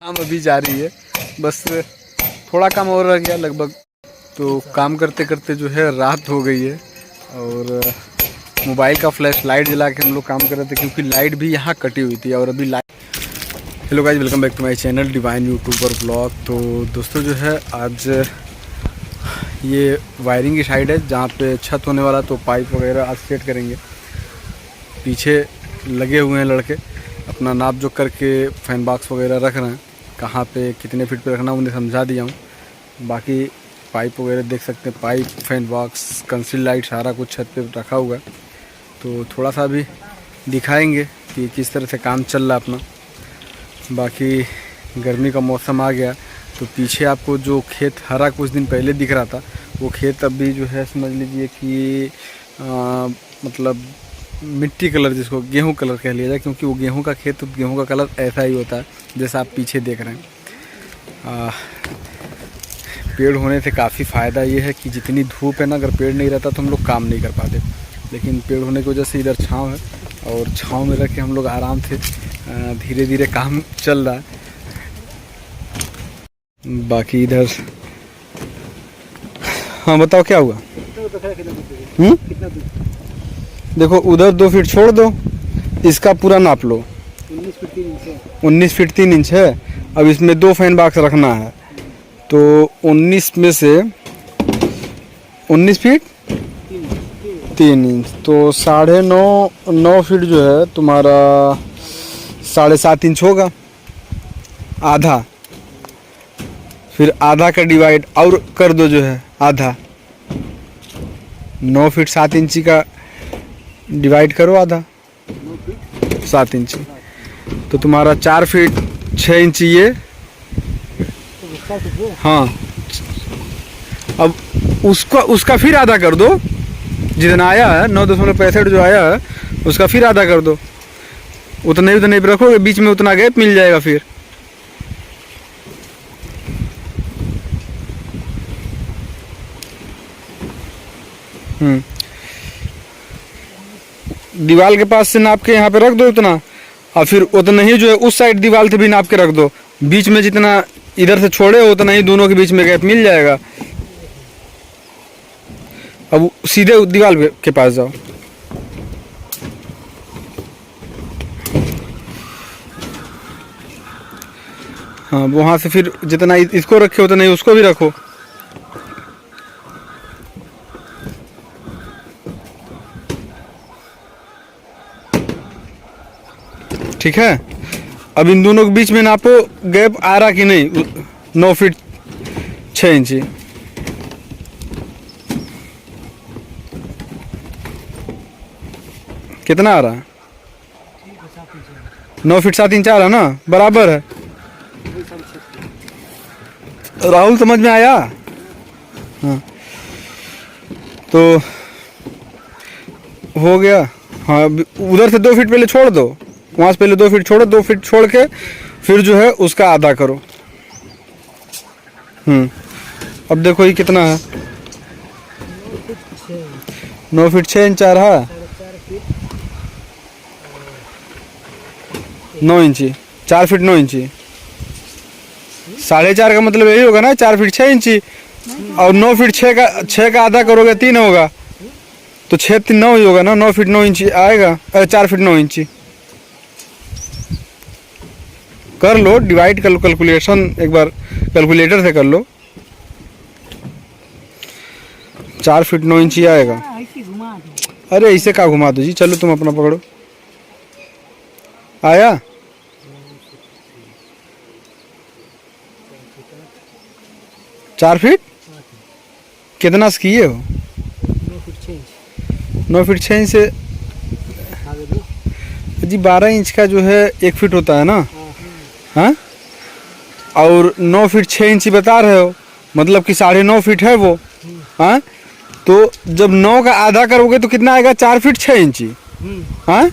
काम अभी जारी है, बस थोड़ा काम और रह गया लगभग। तो काम करते करते जो है रात हो गई है और मोबाइल का फ्लैश लाइट जला के हम लोग काम कर रहे थे क्योंकि लाइट भी यहाँ कटी हुई थी और अभी light. Hello guys, welcome back to my channel divine YouTuber blog. तो दोस्तों जो है आज ये वायरिंग की साइड है जहाँ पे छत होने वाला, तो पाइप वगैरह आज सेट करेंगे। पीछे लगे हुए हैं लड़के, अपना नाप जोख करके फैन बॉक्स वगैरह रख रहे हैं, कहाँ पे कितने फीट पे रखना उन्हें समझा दिया हूँ। बाकी पाइप वगैरह देख सकते हैं, pipe, fan box, conceal light सारा कुछ छत पे रखा हुआ है। तो थोड़ा सा भी दिखाएंगे कि किस तरह से काम चल रहा है अपना। बाकी गर्मी का मौसम आ गया तो पीछे आपको जो खेत हरा कुछ दिन पहले दिख रहा था, वो खेत अभी जो है समझ लीजिए कि मतलब मिट्टी कलर, जिसको गेहूं कलर कह लिया जाए, क्योंकि वो गेहूं का खेत, तो गेहूं का कलर ऐसा ही होता है जैसा आप पीछे देख रहे हैं। पेड़ होने से काफ़ी फ़ायदा ये है कि जितनी धूप है ना, अगर पेड़ नहीं रहता तो हम लोग काम नहीं कर पाते, लेकिन पेड़ होने की वजह से इधर छाँव है और छाँव में रह के हम लोग आराम से धीरे धीरे काम चल रहा है। बाकी इधर हाँ बताओ क्या हुआ। देखो उधर 2 फीट छोड़ दो, इसका पूरा नाप लो। 19 फीट 3 इंच है। अब इसमें 2 फैन बॉक्स रखना है, तो 19 में से 19 फीट 3 इंच तो 9.5 फीट जो है तुम्हारा 7.5 इंच होगा, आधा। फिर आधा का डिवाइड और कर दो, जो है आधा। 9 फीट 7 इंची का डिवाइड करो, आधा 7 इंची, तो तुम्हारा 4 फीट 6 इंची ये। हाँ, अब उसका फिर आधा कर दो, जितना आया है 9.65 जो आया है उसका फिर आधा कर दो। उतने पे रखोगे, बीच में उतना गैप मिल जाएगा फिर। दीवार के पास से नाप के यहाँ पे रख दो उतना, और फिर उतना ही जो है उस साइड दीवार से भी नाप के रख दो। बीच में जितना इधर से छोड़े हो उतना ही दोनों के बीच में गैप मिल जाएगा। अब सीधे दीवार के पास जाओ। हाँ, वहाँ से फिर जितना इसको रखे उतना ही उसको भी रखो। ठीक है। अब इन दोनों के बीच में नापो गैप आ रहा कि नहीं। 9 फीट 6 इंची। कितना आ रहा है? 9 फीट 7 इंच आ रहा ना, बराबर है। राहुल समझ में आया? हाँ, तो हो गया। हाँ, उधर से 2 फीट पहले छोड़ दो, वहाँ से पहले 2 फीट छोड़ो, 2 फीट छोड़ के फिर जो है उसका आधा करो। अब देखो ये कितना है, 9 फीट 6 इंच आ रहा है, 9 इंची, 4 फीट 9 इंची। 4.5 का मतलब यही होगा ना, 4 फीट 6 इंची। और 9 फीट 6 का आधा करोगे 3 होगा, तो 6 3 9 ही होगा ना। 9 फीट 9 इंची आएगा, 4 फीट 9 इंची। कर लो डिवाइड कर लो, कैलकुलेशन एक बार कैलकुलेटर से कर लो। 4 फीट 9 इंची आएगा। अरे इसे क्या घुमा दो जी, चलो तुम अपना पकड़ो। आया? चार फीट कितना किए हो? 9 फीट 6 इंच से जी 12 इंच का जो है 1 फीट होता है ना। हाँ, और 9 फीट 6 इंची बता रहे हो, मतलब कि 9.5 फीट है वो। हाँ, तो जब 9 का आधा करोगे तो कितना आएगा? 4 फीट 6 इंची। हाँ,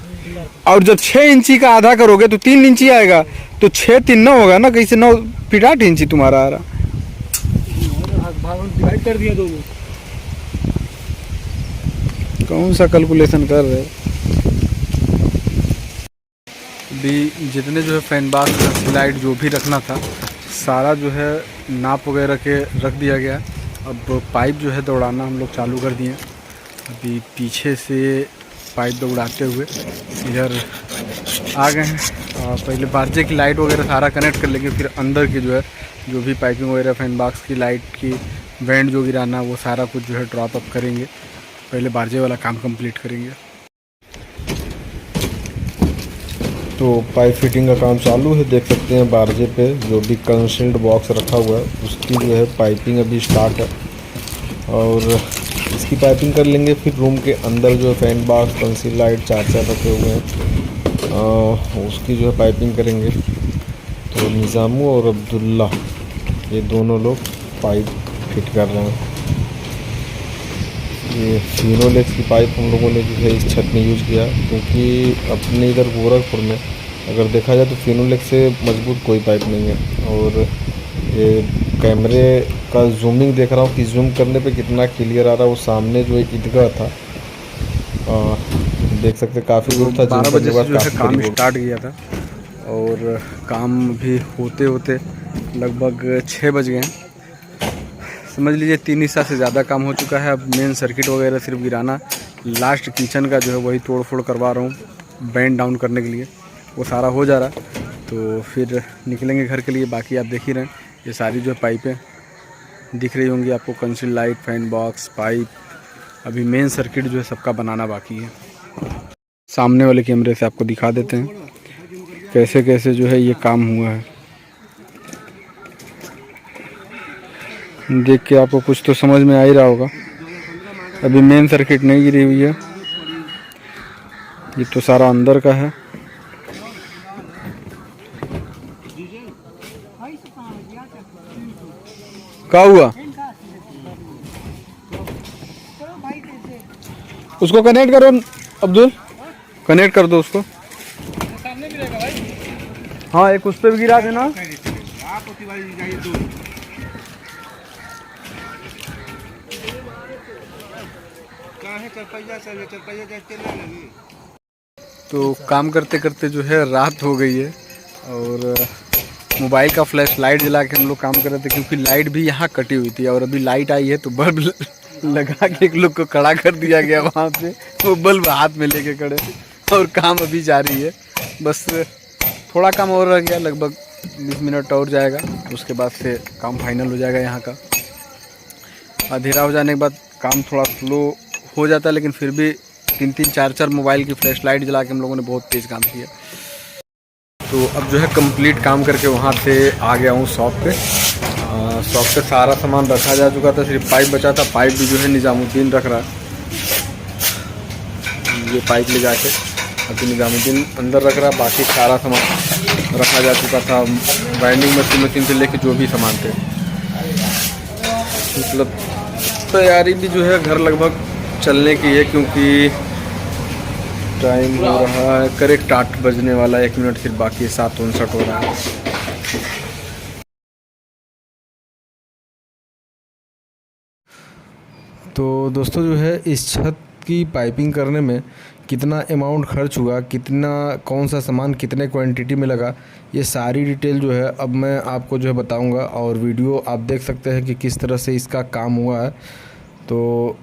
और जब 6 इंची का आधा करोगे तो 3 इंची आएगा, तो 6 3 9 होगा ना, कैसे 9 फीट 8 इंची तुम्हारा आ रहा। डिवाइड कर दिया दोनों। कौन सा कैलकुलेशन कर रहे हो? भी जितने जो है फैन बाक्स लाइट जो भी रखना था सारा जो है नाप वगैरह के रख दिया गया। अब पाइप जो है दौड़ाना हम लोग चालू कर दिए। अभी पीछे से पाइप दौड़ाते हुए इधर आ गए हैं। पहले बारजे की लाइट वगैरह सारा कनेक्ट कर लेंगे, फिर अंदर की जो है जो भी पाइपिंग वगैरह फैन बॉक्स की लाइट की बैंड जो गिराना वो सारा कुछ जो है ड्रॉप अप करेंगे। पहले बारजे वाला काम कंप्लीट करेंगे। तो पाइप फिटिंग का काम चालू है। देख सकते हैं बारजे पे जो भी कंसील्ड बॉक्स रखा हुआ है उसकी जो है पाइपिंग अभी स्टार्ट है और इसकी पाइपिंग कर लेंगे। फिर रूम के अंदर जो फैन बॉक्स कंसील लाइट चार रखे हुए हैं उसकी जो है पाइपिंग करेंगे। तो निज़ामू और अब्दुल्ला ये दोनों लोग पाइप फिट कर रहे हैं। ये फिनोलेक्स की पाइप हम लोगों ने जो है इस छत में यूज़ किया, क्योंकि अपने इधर गोरखपुर में अगर देखा जाए तो फिनोलेक्स से मजबूत कोई पाइप नहीं है। और ये कैमरे का जूमिंग देख रहा हूँ कि जूम करने पे कितना क्लियर आ रहा है। वो सामने जो एक ईदगाह था देख सकते काफ़ी दूर था। 12 बजे से जो है काम स्टार्ट किया था और काम भी होते होते लगभग 6 बज गए हैं। समझ लीजिए 3 हिस्सा से ज़्यादा काम हो चुका है। अब मेन सर्किट वगैरह सिर्फ गिराना, लास्ट किचन का जो है वही तोड़ फोड़ करवा रहा हूँ बैंड डाउन करने के लिए। वो सारा हो जा रहा तो फिर निकलेंगे घर के लिए। बाकी आप देख ही रहे हैं ये सारी जो है पाइपें दिख रही होंगी आपको, conceal light, fan box, pipe. अभी मेन सर्किट जो है सबका बनाना बाकी है। सामने वाले कैमरे से आपको दिखा देते हैं कैसे कैसे जो है ये काम हुआ है। देख के आपको कुछ तो समझ में आ ही रहा होगा। अभी मेन सर्किट नहीं गिरी हुई है, ये तो सारा अंदर का है। क्या हुआ? उसको कनेक्ट करो अब्दुल, कनेक्ट कर दो उसको। हाँ एक उस पर भी गिरा देना। तो काम करते करते जो है रात हो गई है और मोबाइल का फ्लैश लाइट जला के हम लोग काम कर रहे थे, क्योंकि लाइट भी यहाँ कटी हुई थी और अभी लाइट आई है तो बल्ब लगा के एक लोग को खड़ा कर दिया गया वहाँ पे। वो बल्ब हाथ में लेके खड़े और काम अभी जारी है। बस थोड़ा काम और रह गया, लगभग 20 मिनट और जाएगा, उसके बाद से काम फाइनल हो जाएगा यहाँ का। अंधेरा हो जाने के बाद काम थोड़ा स्लो हो जाता है, लेकिन फिर भी 3-3, 4-4 मोबाइल की फ्लैश लाइट जला के हम लोगों ने बहुत तेज़ काम किया। तो अब जो है कंप्लीट काम करके वहाँ से आ गया हूँ शॉप पे। शॉप पे सारा सामान रखा जा चुका था, सिर्फ पाइप बचा था। पाइप भी जो है निज़ामुद्दीन रख रहा है। ये पाइप ले जाके अभी निज़ामुद्दीन अंदर रख रहा है। बाकी सारा सामान रखा जा चुका था, वाइंडिंग मशीन से लेके जो भी सामान थे। मतलब तैयारी भी जो है घर लगभग चलने की है, क्योंकि टाइम हो रहा है करेक्ट 8 बजने वाला है। 1 मिनट सिर्फ बाकी है, 7:59 हो रहा है। तो दोस्तों जो है इस छत की पाइपिंग करने में कितना अमाउंट खर्च हुआ, कितना कौन सा सामान कितने क्वांटिटी में लगा, ये सारी डिटेल जो है अब मैं आपको जो है बताऊंगा। और वीडियो आप देख सकते हैं कि किस तरह से इसका काम हुआ है। तो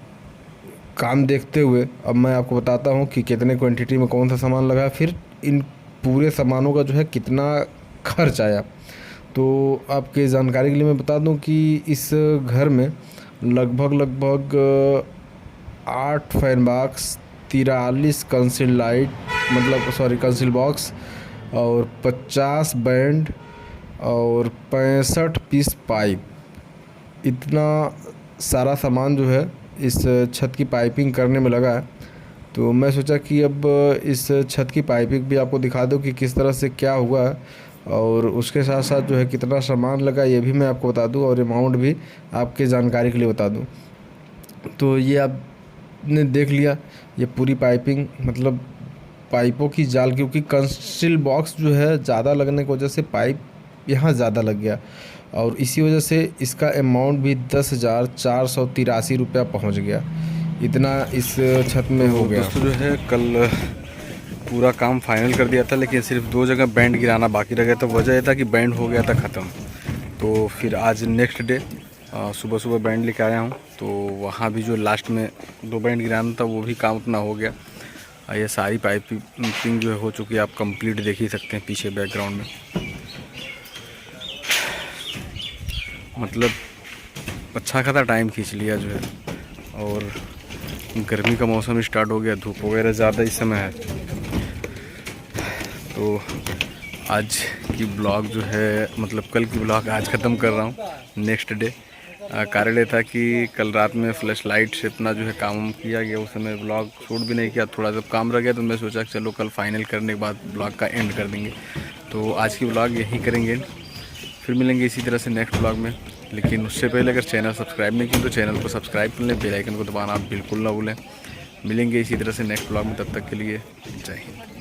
काम देखते हुए अब मैं आपको बताता हूं कि कितने क्वांटिटी में कौन सा सामान लगा, फिर इन पूरे सामानों का जो है कितना खर्च आया। तो आपके जानकारी के लिए मैं बता दूं कि इस घर में लगभग 8 fan box, 43 conceal light conceal box और 50 बैंड और 65 पीस पाइप, इतना सारा सामान जो है इस छत की पाइपिंग करने में लगा है। तो मैं सोचा कि अब इस छत की पाइपिंग भी आपको दिखा दूं कि किस तरह से क्या हुआ है, और उसके साथ साथ जो है कितना सामान लगा ये भी मैं आपको बता दूं, और अमाउंट भी आपके जानकारी के लिए बता दूं। तो ये आपने देख लिया ये पूरी पाइपिंग, मतलब पाइपों की जाल, क्योंकि कंसील बॉक्स जो है ज़्यादा लगने की वजह से पाइप यहाँ ज़्यादा लग गया, और इसी वजह से इसका अमाउंट भी 10,483 रुपया पहुँच गया। इतना इस छत में हो गया। दोस्तों जो है कल पूरा काम फाइनल कर दिया था, लेकिन सिर्फ 2 जगह बैंड गिराना बाकी रह गया था। वजह यह था कि बैंड हो गया था ख़त्म। तो फिर आज नेक्स्ट डे सुबह सुबह बैंड लेके आया हूँ। तो वहाँ भी जो लास्ट में 2 बैंड गिराना था वो भी काम अपना हो गया। ये सारी पाइपिंग जो है हो चुकी है, आप कंप्लीट देख ही सकते हैं पीछे बैकग्राउंड में। मतलब अच्छा खासा टाइम खींच लिया जो है। और गर्मी का मौसम स्टार्ट हो गया, धूप वगैरह ज़्यादा इस समय है। तो आज की ब्लॉग जो है, मतलब कल की ब्लॉग आज ख़त्म कर रहा हूँ नेक्स्ट डे। कारण ये था कि कल रात में फ्लैश लाइट से अपना जो है काम किया गया, उस समय ब्लॉग शूट भी नहीं किया, थोड़ा सा काम रह गया। तो मैं सोचा कि चलो कल फाइनल करने के बाद ब्लॉग का एंड कर देंगे। तो आज की ब्लॉग यहीं करेंगे, फिर मिलेंगे इसी तरह से नेक्स्ट ब्लॉग में। लेकिन उससे पहले अगर चैनल सब्सक्राइब नहीं किया तो चैनल को सब्सक्राइब कर लें, बेल आइकन को दबाना आप बिल्कुल ना भूलें। मिलेंगे इसी तरह से नेक्स्ट ब्लॉग में, तब तक के लिए जय हिंद।